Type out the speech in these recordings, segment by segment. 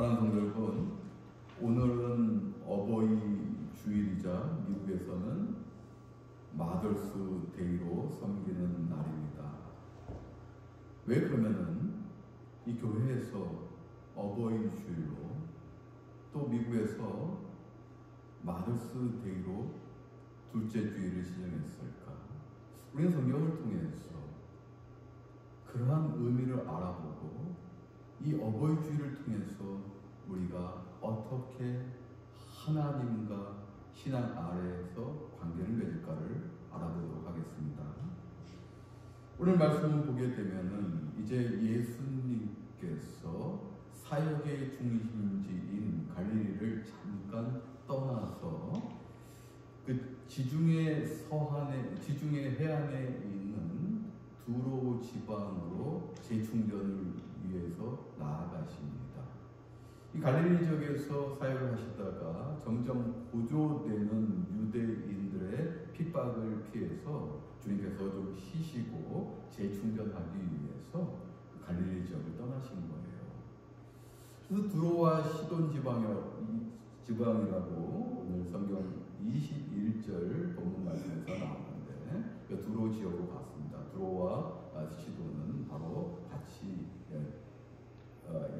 사랑하는 성도 여러분, 오늘은 어버이 주일이자 미국에서는 마더스 데이로 섬기는 날입니다. 왜 그러면은 이 교회에서 어버이 주일로 또 미국에서 마더스 데이로 둘째 주일을 지정했을까? 우리는 성경을 통해서 그러한 의미를 알아보고 이 어버이 주일을 통해서 우리가 어떻게 하나님과 신앙 아래에서 관계를 맺을까를 알아보도록 하겠습니다. 오늘 말씀을 보게 되면은 이제 예수님께서 사역의 중심지인 갈릴리를 잠깐 떠나서 그 지중해 해안에 있는 두로 지방으로 재충전을 위해서 나아가십니다. 이 갈릴리 지역에서 사역을 하시다가 점점 고조되는 유대인들의 핍박을 피해서 주님께서 좀 쉬시고 재충전하기 위해서 갈릴리 지역을 떠나신 거예요. 그래서 두로와 시돈 지방이라고 오늘 성경 21절 본문 말씀에서 나오는데 그 두로 지역으로 갔습니다. 두로와 시돈은 바로 같이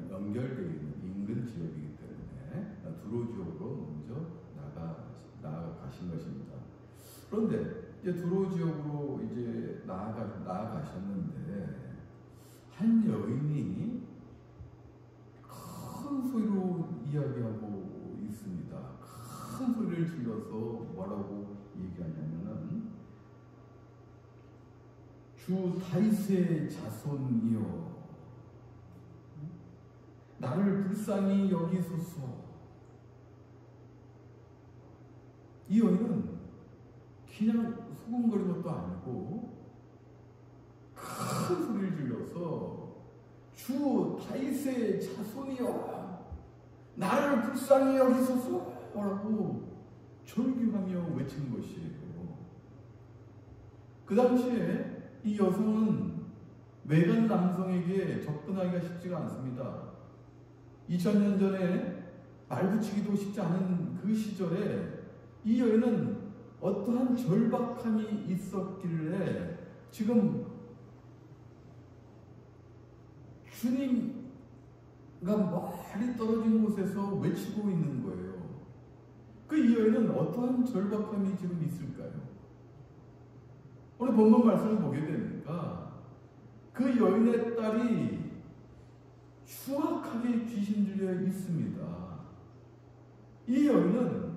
연결되어 있는 인근 지역이기 때문에 두로 지역으로 먼저 나아가신 것입니다. 그런데 이제 두로 지역으로 이제 나아가셨는데 한 여인이 큰 소리로 이야기하고 있습니다. 큰 소리를 질러서 뭐라고 얘기하냐면은 주 다윗의 자손이여 나를 불쌍히 여기소서. 이 여인은 그냥 소곤거린 것도 아니고 큰 소리를 질러서 주 다윗의 자손이여 나를 불쌍히 여기소서 라고 절규하며 외친 것이에요. 그 당시에 이 여성은 외간 남성에게 접근하기가 쉽지가 않습니다. 2000년 전에 말붙이기도 쉽지 않은 그 시절에 이 여인은 어떠한 절박함이 있었길래 지금 주님과 멀리 떨어진 곳에서 외치고 있는 거예요. 그 이 여인은 어떠한 절박함이 지금 있을까요? 오늘 본문 말씀을 보게 되니까 그 여인의 딸이 추악하게 귀신 들려 있습니다. 이 여인은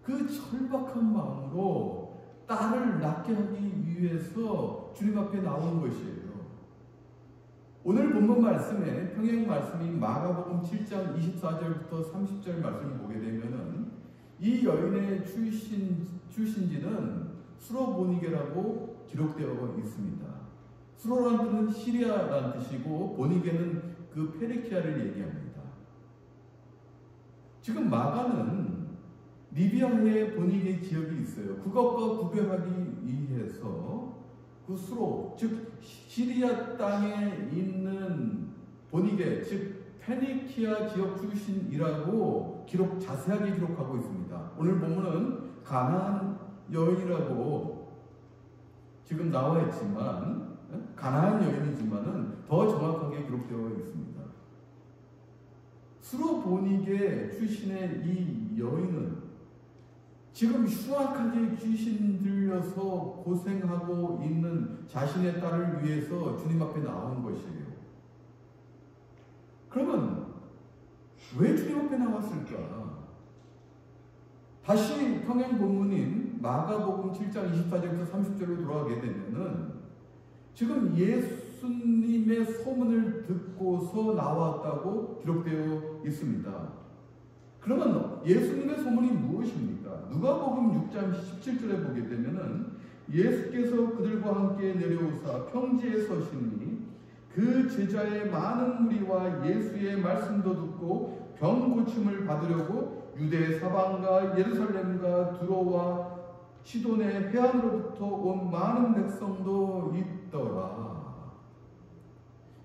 그 절박한 마음으로 딸을 낫게 하기 위해서 주님 앞에 나온 것이에요. 오늘 본문 말씀에 평행 말씀이 마가복음 7장 24절부터 30절 말씀을 보게 되면은 이 여인의 출신지는 수로보니게라고 기록되어 있습니다. 수로라는 뜻은 시리아라는 뜻이고 보니게는 그 페르키아를 얘기합니다. 지금 마가는 리비아의 보니게 지역이 있어요. 그것과 구별하기 위해서 그 수로, 즉 시리아 땅에 있는 보니게, 즉 페니키아 지역 출신이라고 자세하게 기록하고 있습니다. 오늘 본문은 가나안 여인이라고 지금 나와 있지만 가나안 여인이지만은 더 정확하게 기록되어 있습니다. 수로보니게 출신의 이 여인은 지금 흉악하게 귀신 들려서 고생하고 있는 자신의 딸을 위해서 주님 앞에 나온 것이에요. 그러면 왜 주님 앞에 나왔을까? 다시 평행 본문인 마가복음 7장 24절부터 30절로 돌아가게 되면은 지금 예수님의 소문을 듣고서 나왔다고 기록되어 있습니다. 그러면 예수님의 소문이 무엇입니까? 누가복음 6장 17절에 보게 되면은 예수께서 그들과 함께 내려오사 평지에 서시니 그 제자의 많은 무리와 예수의 말씀도 듣고 병 고침을 받으려고 유대 사방과 예루살렘과 두로와 시돈의 해안으로부터 온 많은 백성도 있더라.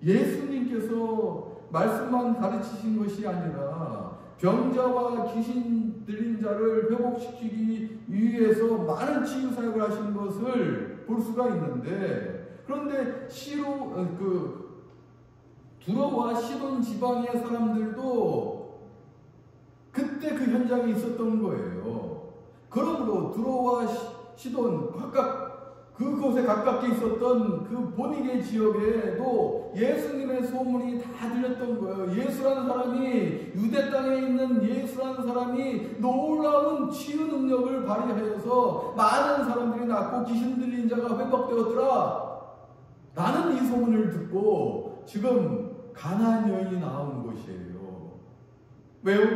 예수님께서 말씀만 가르치신 것이 아니라 병자와 귀신 들린 자를 회복시키기 위해서 많은 치유 사역을 하신 것을 볼 수가 있는데, 그런데 두로와 시돈 지방의 사람들도 그때 그 현장에 있었던 거예요. 그러므로 두로와 시돈 각각 그곳에 가깝게 있었던 그 보니게 지역에도 예수님의 소문이 다 들렸던 거예요. 예수라는 사람이, 유대 땅에 있는 예수라는 사람이 놀라운 치유 능력을 발휘하여서 많은 사람들이 낫고 귀신 들린 자가 회복되었더라. 나는 이 소문을 듣고 지금 가나안 여인이 나온 것이에요. 왜요?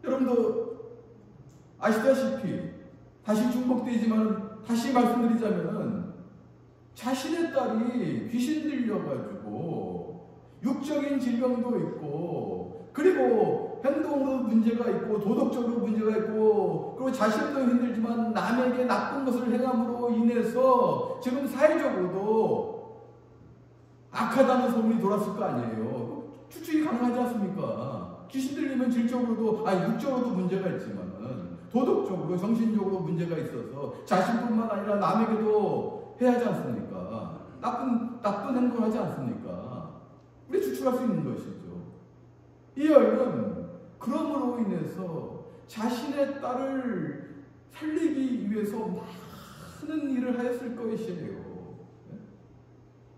여러분도 아시다시피, 다시 중복되지만 다시 말씀드리자면, 자신의 딸이 귀신 들려가지고 육적인 질병도 있고, 그리고 행동으로 문제가 있고, 도덕적으로 문제가 있고, 그리고 자신도 힘들지만 남에게 나쁜 것을 행함으로 인해서 지금 사회적으로도 악하다는 소문이 돌았을 거 아니에요. 추측이 가능하지 않습니까? 귀신 들리면 질적으로도, 육적으로도 문제가 있지만 도덕적으로, 정신적으로 문제가 있어서 자신뿐만 아니라 남에게도 해야 하지 않습니까? 나쁜 행동을 하지 않습니까? 우리 추측할 수 있는 것이죠. 이 여인은 그럼으로 인해서 자신의 딸을 살리기 위해서 많은 일을 하였을 것이에요.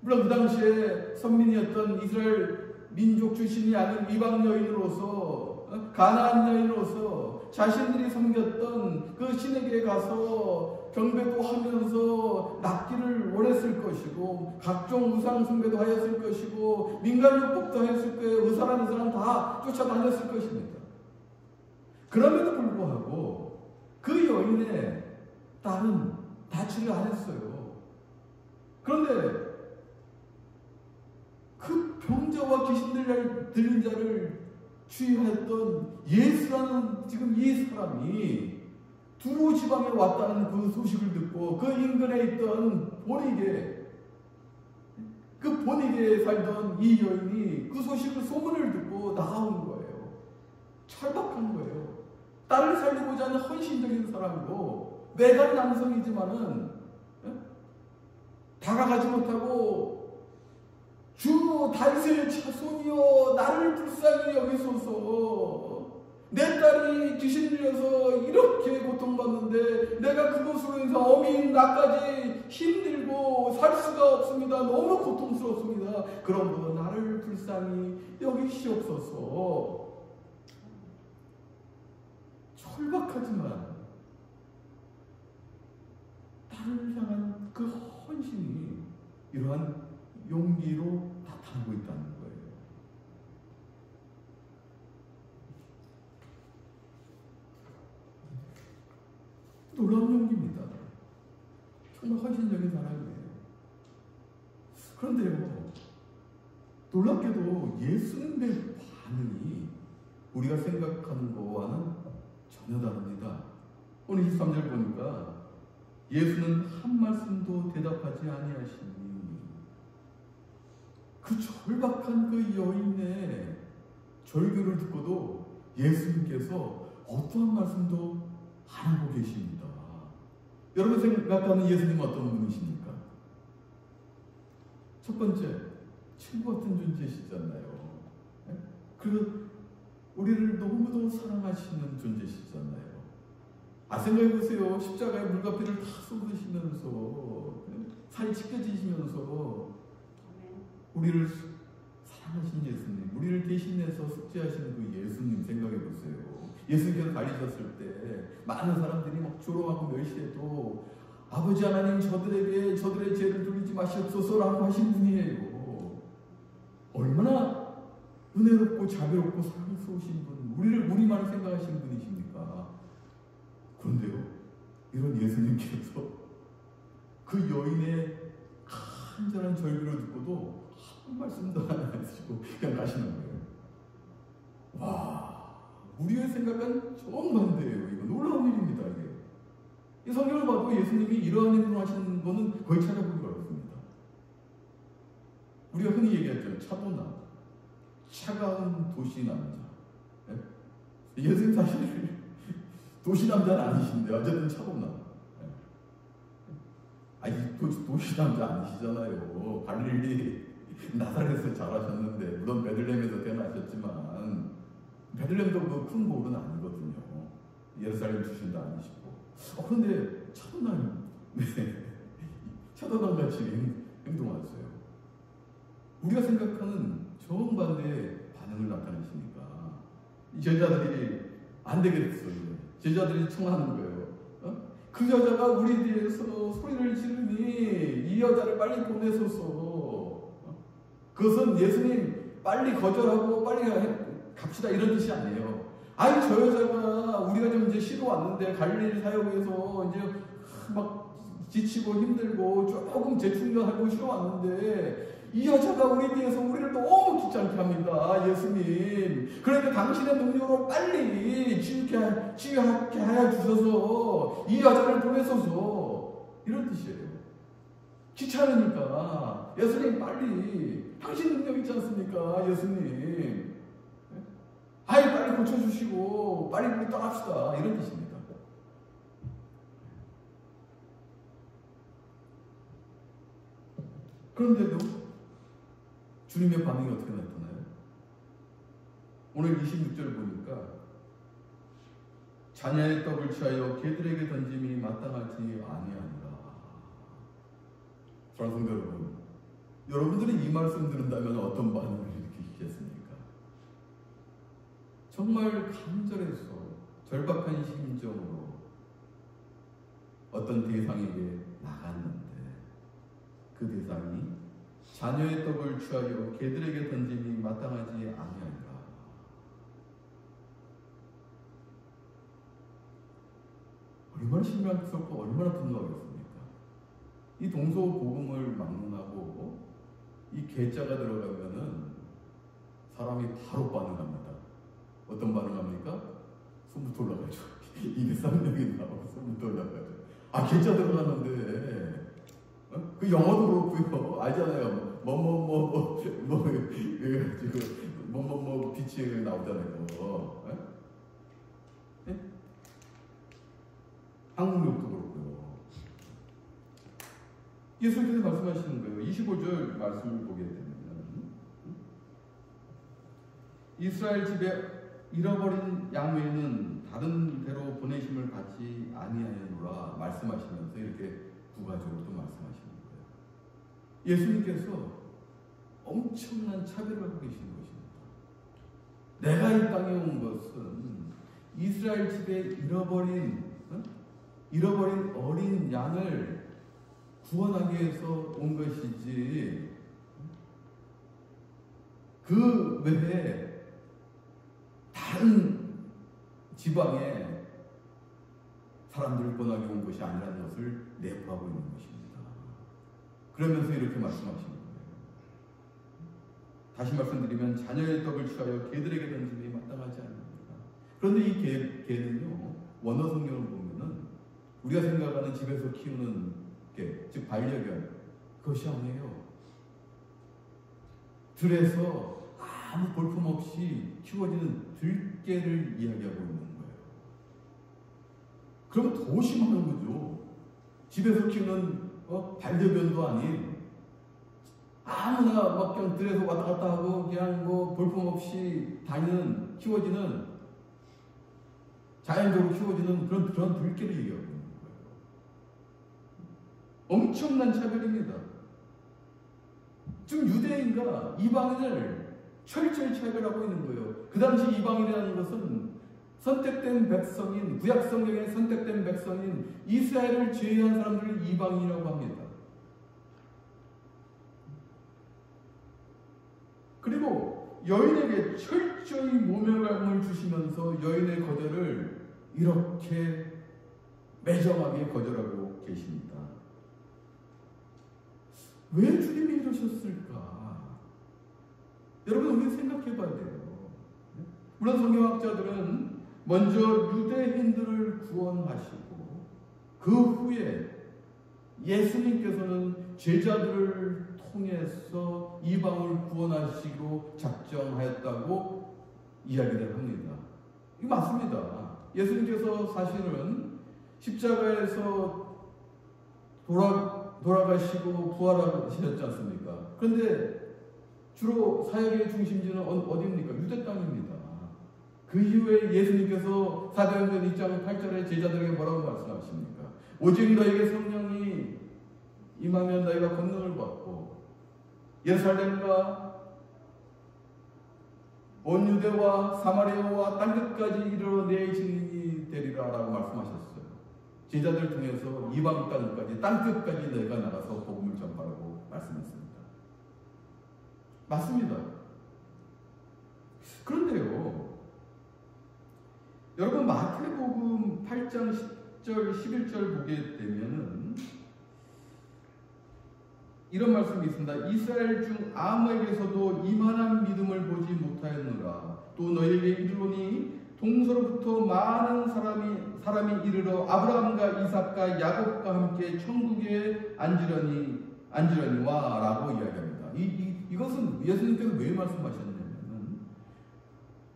물론 그 당시에 선민이었던 이스라엘 민족 출신이 아닌 이방 여인으로서, 가나안 여인으로서 자신들이 섬겼던 그 신에게 가서 경배도 하면서 낫기를 원했을 것이고, 각종 우상 숭배도 하였을 것이고, 민간요법도 하였을 거예요. 의사라는 사람 다 쫓아다녔을 것입니다. 그럼에도 불구하고 그 여인의 딸은 낫지를 않았어요. 그런데 그 병자와 귀신 들린 자를 치유했던 예수라는 지금 이 사람이 두로 지방에 왔다는 그 소식을 듣고, 그 인근에 있던 그 보니게에 살던 이 여인이 그 소식을, 소문을 듣고 나온 거예요. 철박한 거예요. 딸을 살리고자 하는 헌신적인 사람이고, 내가 남성이지만은 다가가지 못하고, 주 다윗의 자손이여 나를 불쌍히 여기소서. 내 딸이 귀신 들려서 이렇게 고통받는데 내가 그것으로 인해서 어미인 나까지 힘들고 살 수가 없습니다. 너무 고통스럽습니다. 그러므로 나를 불쌍히 여기시옵소서. 철박하지만 딸을 향한 그 헌신이 이러한 용기로 나타나고 있다는 거예요. 놀라운 용기입니다. 정말 헌신적인 사람이에요. 그런데요, 놀랍게도 예수님의 반응이 우리가 생각하는 것과는 전혀 다릅니다. 오늘 23절 보니까 예수는 한 말씀도 대답하지 아니하시니, 그 절박한 그 여인의 절규를 듣고도 예수님께서 어떠한 말씀도 안 하고 계십니다. 여러분 생각하는 예수님은 어떤 분이십니까? 첫 번째, 친구 같은 존재시잖아요. 그리고 우리를 너무도 사랑하시는 존재시잖아요. 생각해보세요. 십자가에 물과 피를 다 쏟으시면서, 살이 찢겨지시면서 우리를 사랑하신 예수님, 우리를 대신해서 숙제하시는 그 예수님 생각해보세요. 예수님께서 달리셨을 때 많은 사람들이 막 조롱하고 멸시해도 아버지 하나님 저들의 죄를 돌리지 마시옵소서라고 하신 분이에요. 얼마나 은혜롭고 자비롭고 사랑스러우신 분, 우리만 생각하시는 분이십니까? 그런데요, 이런 예수님께서 그 여인의 간절한 절규를 듣고도 한 말씀도 안 하시고 그냥 가시는 거예요. 와, 우리의 생각은 정반대예요. 이거 놀라운 일입니다. 이게. 이 성경을 봐도 예수님이 이러한 행동을 하시는 거는 거의 찾아보기 어렵습니다. 우리가 흔히 얘기하죠. 차도나, 차가운 도시 남자. 예수님 사실 도시 남자는 아니신데 어쨌든 차가운 남자. 아니 도시 남자 아니시잖아요. 갈릴리 나사렛에서 자라셨는데 물론 베들레헴에서 태어나셨지만 베들레헴도 그 큰 고을은 아니거든요. 예루살렘 출신도 아니시고. 그런데 차도남, 차도남 같이 행동하세요. 우리가 생각하는 정반대의 반응을 나타내시니까 제자들이 안 되겠어요. 제자들이 청하는 거예요. 그 여자가 우리 뒤에서 소리를 지르니 이 여자를 빨리 보내소서. 그것은 예수님 빨리 거절하고 빨리 갑시다 이런 뜻이 아니에요. 아니 저 여자가 우리가 좀 이제 쉬러 왔는데 갈릴리 사역에서 이제 막 지치고 힘들고 조금 재충전하고 쉬러 왔는데 이 여자가 우리 뒤에서 우리를 너무 귀찮게 합니다. 예수님. 그러니까 당신의 능력으로 빨리 치유하게 하여 주셔서 이 여자를 보내소서. 이런 뜻이에요. 귀찮으니까 예수님 빨리 당신 능력 있지 않습니까? 예수님. 아이 빨리 고쳐주시고 빨리 우리 떠납시다. 이런 뜻입니다. 그런데도 주님의 반응이 어떻게 나타나요? 오늘 26절 보니까 자녀의 떡을 취하여 개들에게 던짐이 마땅하지 아니하니라. 사랑하는 성도 여러분, 여러분들이 이 말씀 들은다면 어떤 반응을 일으키시겠습니까? 정말 간절해서 절박한 심정으로 어떤 대상에게 나갔는데 그 대상이 자녀의 떡을 취하여 개들에게 던짐이 마땅하지 아니하니라. 얼마나 실망스럽고 얼마나 분노하겠습니까? 이 동서복음을 막론하고 이 개자가 들어가면은 사람이 바로 반응합니다. 어떤 반응합니까? 손부터 올라가죠. 입에 쌍욕이 나오고 손부터 올라가죠. 개자 들어가는데 그 영어도 그렇고요. 알잖아요. 뭐뭐뭐 빛이 나오잖아요. 네? 한국욕도 그렇고요. 예수님께서 말씀하시는 거예요. 25절 말씀을 보게 되면 이스라엘 집에 잃어버린 양 외에는 다른 데로 보내심을 받지 아니하였노라 말씀하시면서 이렇게 부가적으로 또 말씀하시는 거예요. 예수님께서 엄청난 차별을 하고 계신 것입니다. 내가 이 땅에 온 것은 이스라엘 집에 잃어버린 어린 양을 구원하기 위해서 온 것이지 그 외에 다른 지방에 사람들을 구원하기 온 것이 아니라는 것을 내포하고 있는 것입니다. 그러면서 이렇게 말씀하시는 거예요. 다시 말씀드리면 자녀의 떡을 취하여 개들에게 던짐이 마땅하지 않습니다. 그런데 이 개는요, 원어 성경을 보면은 우리가 생각하는 집에서 키우는 개, 즉 반려견, 그것이 아니에요. 들에서 아무 볼품없이 키워지는 들개를 이야기하고 있는 거예요. 그러면 더 심한 거죠. 집에서 키우는 반려견도 아닌 아무나 막 그냥 들에서 왔다 갔다 하고 그냥 뭐 볼품없이 다니는 키워지는 자연적으로 키워지는 그런 들개를 얘기하고 있는 거예요. 엄청난 차별입니다. 지금 유대인과 이방인을 철저히 차별하고 있는 거예요. 그 당시 이방인이라는 것은 선택된 백성인, 구약성경에 선택된 백성인 이스라엘을 제외한 사람들을 이방인이라고 합니다. 그리고 여인에게 철저히 모멸감을 주시면서 여인의 거절을 이렇게 매정하게 거절하고 계십니다. 왜 주님이 이러셨을까? 여러분, 우리 생각해 봐야 돼요. 물론 성경학자들은 먼저 유대인들을 구원하시고 그 후에 예수님께서는 제자들을 통해서 이방을 구원하시기로 작정하였다고 이야기를 합니다. 이거 맞습니다. 예수님께서 사실은 십자가에서 돌아가시고 부활하셨지 않습니까? 그런데 주로 사역의 중심지는 어디입니까? 유대 땅입니다. 그 이후에 예수님께서 사도행전 2장 8절에 제자들에게 뭐라고 말씀하십니까? 오직 너에게 성령이 임하면 너희가 권능을 받고 예루살렘과 온 유대와 사마리아와 땅끝까지 이르러 내 증인이 되리라 라고 말씀하셨어요. 제자들 통해서 이방 땅까지 땅끝까지 너희가 나가서 복음을 전파하라고 말씀했습니다. 맞습니다. 그런데요, 여러분 마태복음 8장 10절 11절 보게 되면은 이런 말씀이 있습니다. 이스라엘 중 아무에게서도 이만한 믿음을 보지 못하였느라. 또 너희에게 이르노니 동서로부터 많은 사람이 이르러 아브라함과 이삭과 야곱과 함께 천국에 앉으려니와 라고 이야기합니다. 이것은 예수님께서 왜 말씀하셨냐면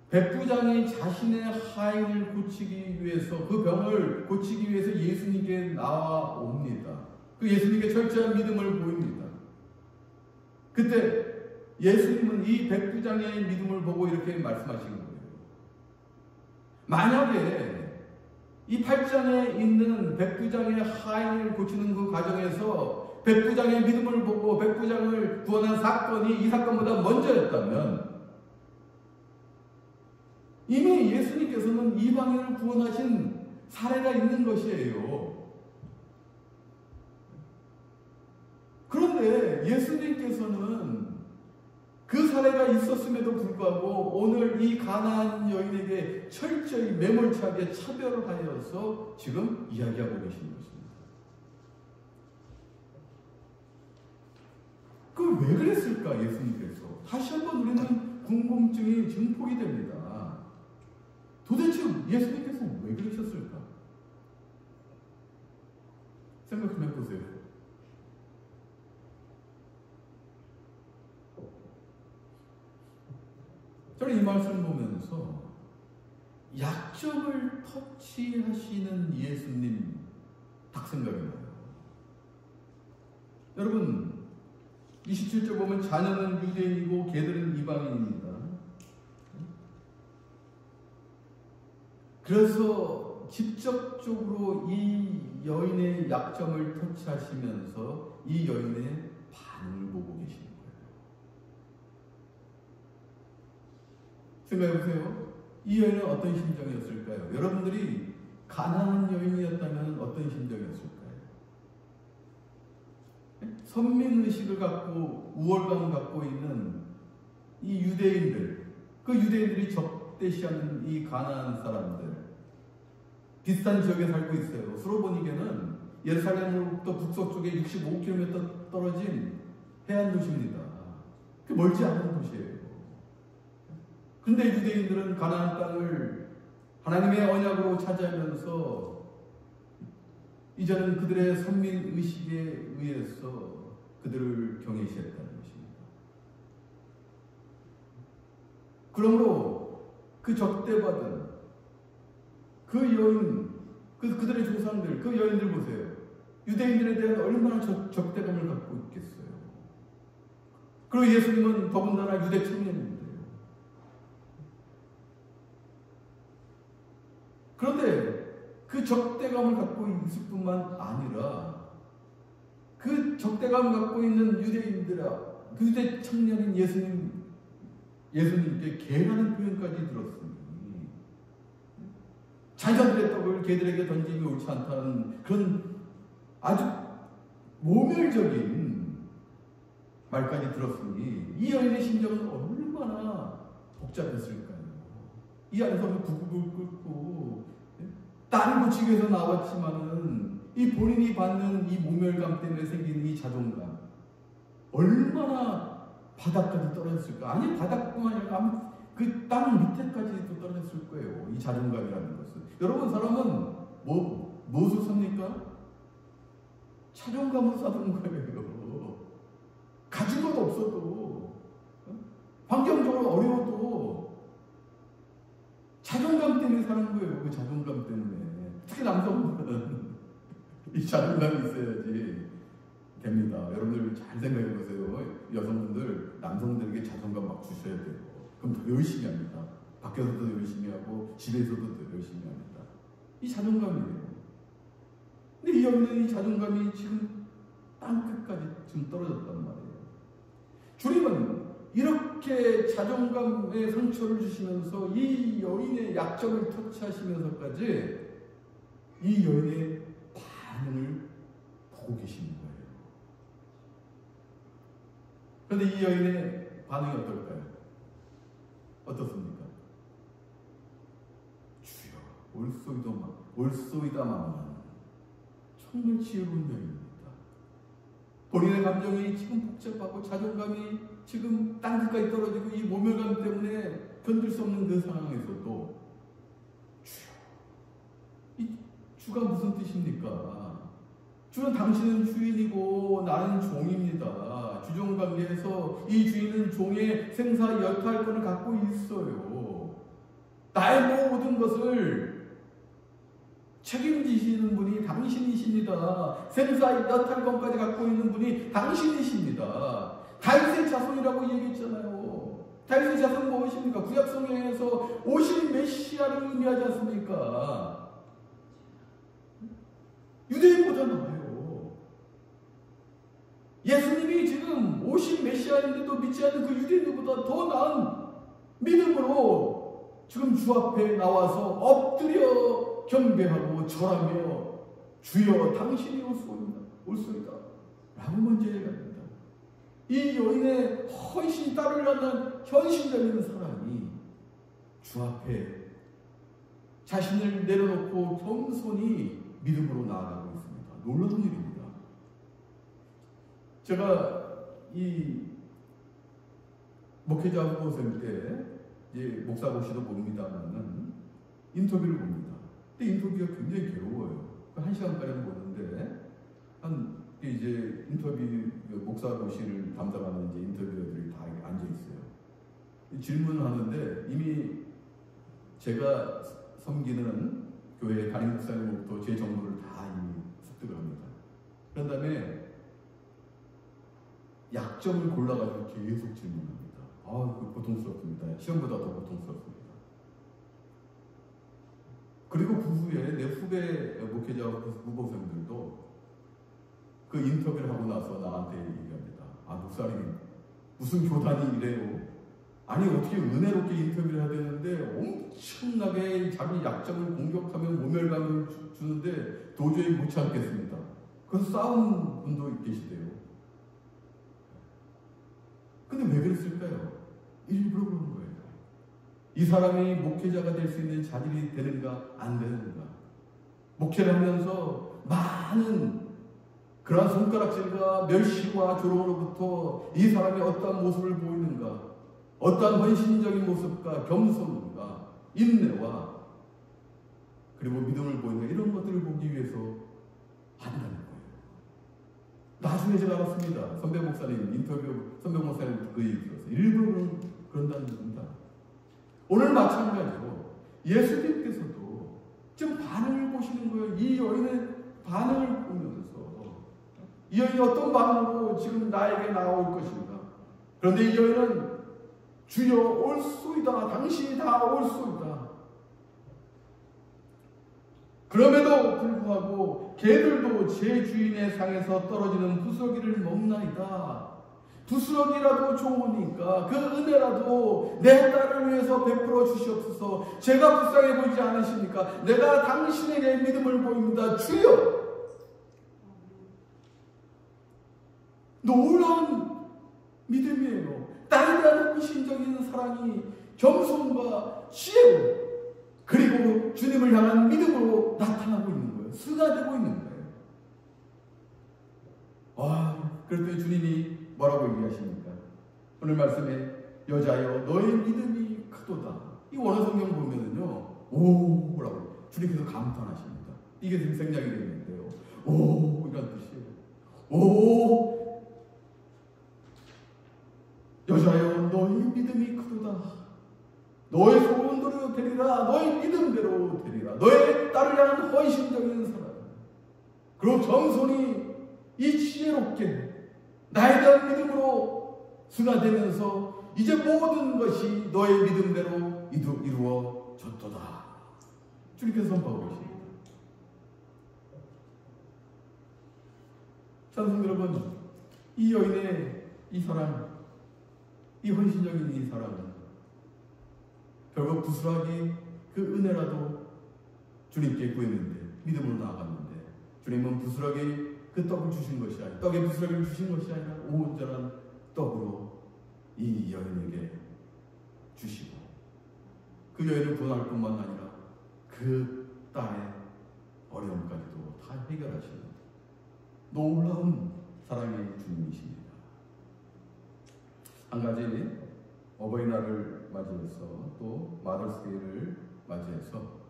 백부장이 자신의 하인을 고치기 위해서 그 병을 고치기 위해서 예수님께 나와옵니다. 그 예수님께 철저한 믿음을 보입니다. 그때 예수님은 이 백부장의 믿음을 보고 이렇게 말씀하신 거예요. 만약에 이 8장에 있는 백부장의 하인을 고치는 그 과정에서 백부장의 믿음을 보고 백부장을 구원한 사건이 이 사건보다 먼저였다면 이미 예수님께서는 이방인을 구원하신 사례가 있는 것이에요. 그런데 예수님께서는 그 사례가 있었음에도 불구하고 오늘 이 가나안 여인에게 철저히 매몰차게 차별을 하여서 지금 이야기하고 계신 것입니다. 그걸 왜 그랬을까 예수님께서? 다시 한번 우리는 궁금증이 증폭이 됩니다. 도대체 예수님께서 왜 그러셨을까? 생각 좀 해보세요. 저는 이 말씀을 보면서 약점을 터치하시는 예수님 딱 생각이 나요. 여러분 27절 보면 자녀는 유대인이고 개들은 이방인입니다. 그래서 직접적으로 이 여인의 약점을 터치하시면서 이 여인의 반응을 보고 계십니다. 생각해보세요. 이 여인은 어떤 심정이었을까요? 여러분들이 가난한 여인이었다면 어떤 심정이었을까요? 선민의식을 갖고 우월감을 갖고 있는 이 유대인들, 그 유대인들이 적대시하는 이 가난한 사람들, 비슷한 지역에 살고 있어요. 스로보니게는 예루살렘으로부터 북서쪽에 65km 떨어진 해안 도시입니다. 그 멀지 않은 도시예요. 근데 유대인들은 가나안 땅을 하나님의 언약으로 차지하면서 이제는 그들의 선민 의식에 의해서 그들을 경외시했다는 것입니다. 그러므로 그 적대받은 그 여인, 그들의 조상들, 그 여인들 보세요. 유대인들에 대한 얼마나 적대감을 갖고 있겠어요. 그리고 예수님은 더군다나 유대 청년입니다. 그런데 그 적대감을 갖고 있을 뿐만 아니라 그 적대감을 갖고 있는 유대인들아, 그 유대 청년인 예수님께 개라는 표현까지 들었으니 자녀들의 떡을 개들에게 던짐이 옳지 않다는 그런 아주 모멸적인 말까지 들었으니 이 여인의 심정은 얼마나 복잡했을까요? 이 안에서 부부를 끓고 딸을 고치기 위해서 나왔지만은 이 본인이 받는 이 모멸감 때문에 생기는 이 자존감 얼마나 바닥까지 떨어졌을까? 아니 바닥뿐만 아니라 그 땅 밑에까지도 떨어졌을 거예요. 이 자존감이라는 것은. 여러분 사람은 무엇을 삽니까? 자존감으로 사는 거예요. 가진 것 없어도, 환경적으로 어려워도 자존감 때문에 사는 거예요. 그 자존감 때문에. 특히 남성들은 이 자존감이 있어야지 됩니다. 여러분들 잘 생각해 보세요. 여성분들, 남성들에게 자존감 막 주셔야 돼요. 그럼 더 열심히 합니다. 밖에서도 열심히 하고 집에서도 더 열심히 합니다. 이 자존감이에요. 근데 이 여인은 이 자존감이 지금 땅끝까지 지금 떨어졌단 말이에요. 주님은 이렇게 자존감에 상처를 주시면서 이 여인의 약점을 터치하시면서까지 이 여인의 반응을 보고 계시는 거예요. 그런데 이 여인의 반응이 어떨까요? 어떻습니까? 주여, 올소이다마는 정말 지혜로운 여인입니다. 본인의 감정이 지금 복잡하고 자존감이 지금 땅끝까지 떨어지고 이 모멸감 때문에 견딜 수 없는 그 상황에서도 주여, 이 주가 무슨 뜻입니까? 주는 당신은 주인이고 나는 종입니다. 주종관계에서 이 주인은 종의 생사 여탈권을 갖고 있어요. 나의 모든 것을 책임지시는 분이 당신이십니다. 생사 여탈권까지 갖고 있는 분이 당신이십니다. 다윗의 자손이라고 얘기했잖아요. 다윗의 자손은 무엇입니까? 구약성경에서 오실 메시아를 의미하지 않습니까? 유대인보다 나아요. 예수님이 지금 오신 메시아인데도 믿지 않는 그 유대인들보다 더 나은 믿음으로 지금 주 앞에 나와서 엎드려 경배하고 절하며 주여 당신이 올소이다 라고 먼저 얘기합니다. 이 여인의 헌신 따를 낳는 현실적인 사람이 주 앞에 자신을 내려놓고 겸손히 믿음으로 나아가고 있습니다. 놀라운 일입니다. 제가 이 목회자 후보생 때 이제 목사고시도 봅니다만은 인터뷰를 봅니다. 근데 인터뷰가 굉장히 괴로워요. 1시간까지는 보는데 이제 인터뷰 목사고시를 담당하는 이제 인터뷰어들이 다 앉아 있어요. 질문을 하는데 이미 제가 섬기는 교회 담임 목사님부터 제 정보를 다 이미 습득을 합니다. 그런 다음에 약점을 골라가지고 계속 질문합니다. 그 고통스럽습니다. 시험보다 더 고통스럽습니다. 그리고 그 후에 내 후배 목회자 후보생들도 그 인터뷰를 하고 나서 나한테 얘기합니다. 목사님 무슨 교단이 이래요? 아니 어떻게 은혜롭게 인터뷰를 해야 되는데 엄청나게 자기 약점을 공격하며 모멸감을 주는데 도저히 못 참겠습니다. 그래서 싸운 분도 계시대요. 근데 왜 그랬을까요? 일부러 그런 거예요. 이 사람이 목회자가 될 수 있는 자질이 되는가 안 되는가. 목회를 하면서 많은 그러한 손가락질과 멸시와 조롱으로부터 이 사람이 어떠한 모습을 보이는가, 어떠한 헌신적인 모습과 겸손과 인내와 그리고 믿음을 보이는가, 이런 것들을 보기 위해서 한다는 거예요. 나중에 제가 알았습니다. 선배 목사님 인터뷰, 선배 목사님 그 얘기 들어서 일부러 그런다는 겁니다. 오늘 마찬가지로 예수님께서도 지금 반응을 보시는 거예요. 이 여인의 반응을 보면서 이 여인이 어떤 반응으로 지금 나에게 나올 것인가. 그런데 이 여인은 주여 올소이다, 당신이 다 올소이다. 그럼에도 불구하고 개들도 제 주인의 상에서 떨어지는 부스러기를 먹나이다. 부스러기라도 좋으니까 그 은혜라도 내 딸을 위해서 베풀어 주시옵소서. 제가 불쌍해 보이지 않으십니까? 내가 당신에게 믿음을 보입니다. 주여. 놀라운 믿음이에요. 딸에 대한 헌신적인 사랑이 겸손과 지혜로 그리고 주님을 향한 믿음으로 나타나고 있는 거예요. 승화되고 있는 거예요. 그럴 때 주님이 뭐라고 얘기하십니까? 오늘 말씀에 여자여 너의 믿음이 크도다. 이 원어 성경 보면은요, 오라고 주님께서 감탄하십니다. 이게 지금 생략이 되는데요. 오 이런 뜻이에요. 오 여자여 너희 믿음이 크도다. 너의 소원대로 되리라. 너의 믿음대로 되리라. 너의 딸을 향한 헌신적인 사랑. 그리고 겸손히 이 지혜롭게 나에 대한 믿음으로 승화되면서 이제 모든 것이 너의 믿음대로 이루어졌도다. 주님께서 선포하고 계십니다. 찬송 여러분, 이 여인의 이 사랑, 이 헌신적인 이 사랑은 결국 부스라기 그 은혜라도 주님께 구했는데, 믿음으로 나아갔는데, 주님은 부스라기 그 떡을 주신 것이 아니라, 떡에 부스라기를 주신 것이 아니라 온전한 떡으로 이 여인에게 주시고, 그 여인을 구원할 뿐만 아니라 그 딸의 어려움까지도 다 해결하시는 놀라운 사랑의 주님이십니다. 한 가지 어버이날을 맞이해서 또 마더스데이를 맞이해서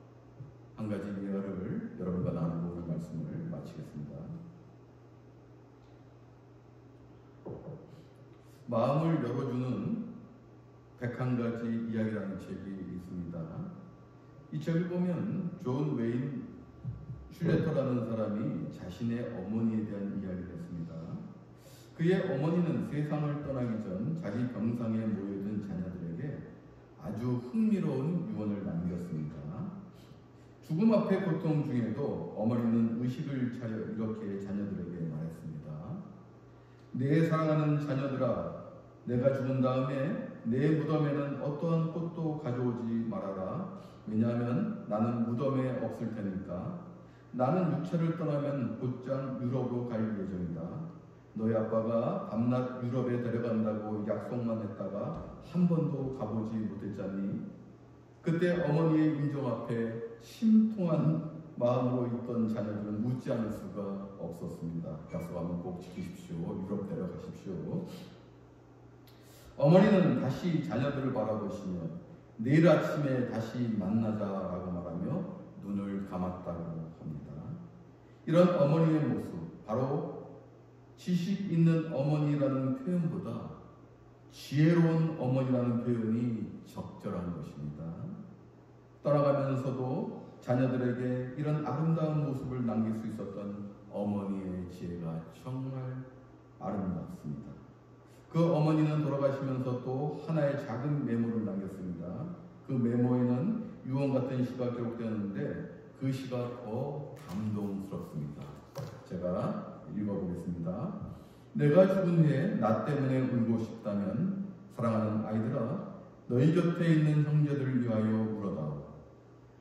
한 가지 이야기를 여러분과 나누고 오늘 말씀을 마치겠습니다. 마음을 열어주는 101가지 이야기라는 책이 있습니다. 이 책을 보면 존 웨인 슐레터라는 사람이 자신의 어머니에 대한 이야기를 했습니다. 그의 어머니는 세상을 떠나기 전 자기 병상에 모여든 자녀들에게 아주 흥미로운 유언을 남겼습니다. 죽음 앞의 고통 중에도 어머니는 의식을 차려 이렇게 자녀들에게 말했습니다. 내 사랑하는 자녀들아, 내가 죽은 다음에 내 무덤에는 어떠한 꽃도 가져오지 말아라. 왜냐하면 나는 무덤에 없을 테니까. 나는 육체를 떠나면 곧장 유럽으로 갈 예정이다. 너희 아빠가 밤낮 유럽에 데려간다고 약속만 했다가 한 번도 가보지 못했잖니. 그때 어머니의 임종 앞에 심통한 마음으로 있던 자녀들은 묻지 않을 수가 없었습니다. 약속하면 꼭 지키십시오. 유럽 데려가십시오. 어머니는 다시 자녀들을 바라보시며 내일 아침에 다시 만나자라고 말하며 눈을 감았다고 합니다. 이런 어머니의 모습, 바로 지식 있는 어머니라는 표현보다 지혜로운 어머니라는 표현이 적절한 것입니다. 떠나가면서도 자녀들에게 이런 아름다운 모습을 남길 수 있었던 어머니의 지혜가 정말 아름답습니다. 그 어머니는 돌아가시면서 또 하나의 작은 메모를 남겼습니다. 그 메모에는 유언 같은 시가 기록되었는데 그 시가 더 감동스럽습니다. 제가 읽어보겠습니다. 내가 죽은 후에 나 때문에 울고 싶다면 사랑하는 아이들아, 너희 곁에 있는 형제들을 위하여 울어다오.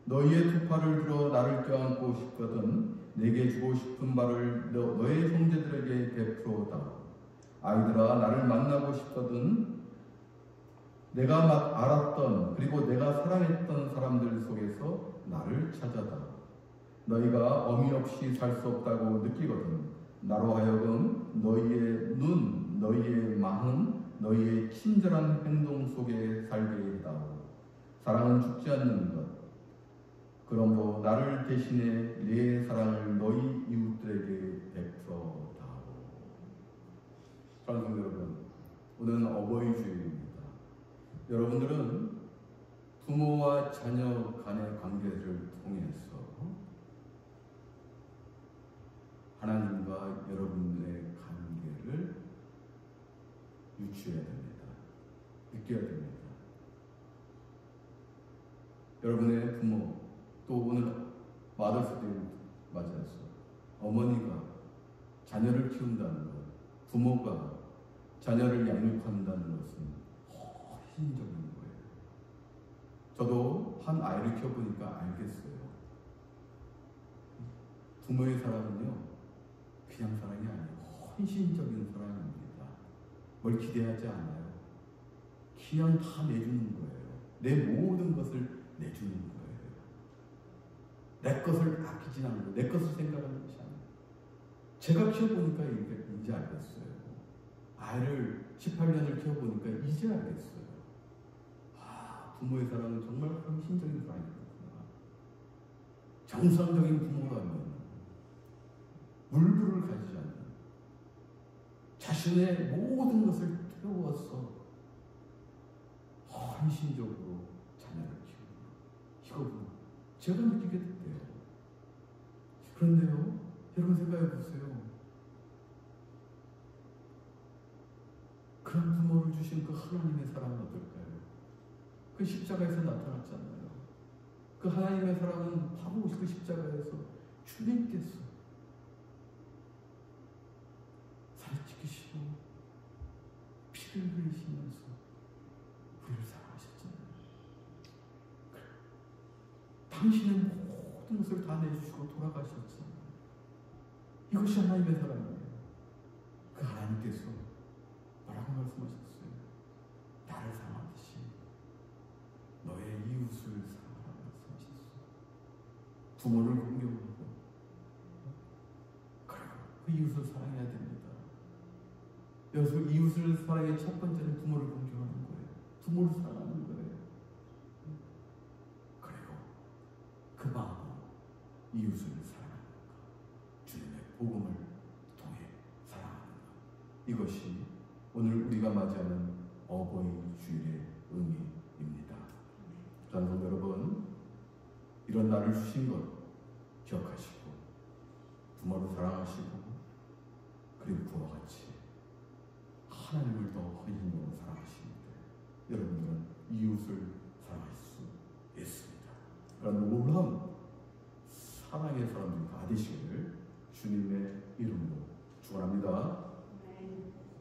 너희의 두 팔을 들어 나를 껴안고 싶거든 내게 주고 싶은 바를 너의 형제들에게 베풀어다오. 아이들아, 나를 만나고 싶거든 내가 알았던 그리고 내가 사랑했던 사람들 속에서 나를 찾아다오. 너희가 어미 없이 살 수 없다고 느끼거든 나로 하여금 너희의 눈, 너희의 마음, 너희의 친절한 행동 속에 살게 해다오. 사랑은 죽지 않는 것. 그러므로 나를 대신해 내 사랑을 너희 이웃들에게 베풀어다오. 사랑하는 여러분, 오늘은 어버이 주일입니다. 여러분들은 부모와 자녀 간의 관계를 통해서 하나님과 여러분의 관계를 유추해야 됩니다. 느껴야 됩니다. 여러분의 부모, 또 오늘 마더스데이를 맞이해서 어머니가 자녀를 키운다는 것, 부모가 자녀를 양육한다는 것은 헌신적인 거예요. 저도 한 아이를 키워보니까 알겠어요. 부모의 사랑은요, 그냥 사랑이 아니에요. 헌신적인 사랑입니다. 뭘 기대하지 않아요. 그냥 다 내주는 거예요. 내 모든 것을 내주는 거예요. 내 것을 아끼지 않는 거예요. 내 것을 생각하는 것이 아니에요. 제가 키워보니까 이제 알겠어요. 아이를 18년을 키워보니까 이제 알겠어요. 부모의 사랑은 정말 헌신적인 사랑이구나. 정상적인 부모라면 물불을 가지지 않는 자신의 모든 것을 태워서 헌신적으로 자녀를 키우는 거. 이거 제가 느끼게 됐대요. 그런데요, 여러분 생각해 보세요. 그런 부모를 주신 그 하나님의 사랑은 어떨까요? 그 십자가에서 나타났잖아요. 그 하나님의 사랑은 바로 그 십자가에서 주님께서 살 지키시고 피를 흘리시면서 우리를 사랑하셨잖아요. 당신의 모든 것을 다 내주시고 돌아가셨잖아요. 이것이 하나님의 사랑이에요. 그 하나님께서 뭐라고 말씀하셨어요? 나를 사랑하듯이 너의 이웃을 사랑하라고 말씀하셨어요. 부모를 공경하고 그리고 그 이웃을 사랑해야 됩니다. 여기서 이웃을 사랑의 첫 번째는 부모를 공경하는 거예요. 부모를 사랑하는 거예요. 그리고 그 마음으로 이웃을 사랑하는 것, 주님의 복음을 통해 사랑하는 것, 이것이 오늘 우리가 맞이하는 어버이 주일의 의미입니다. 사랑하는 여러분, 이런 날을 주신 것 기억하시고 부모를 사랑하시고 그리고 부모와 같이 하나님을 더 헌신적으로 사랑하시는데 여러분들은 이웃을 사랑할 수 있습니다. 그런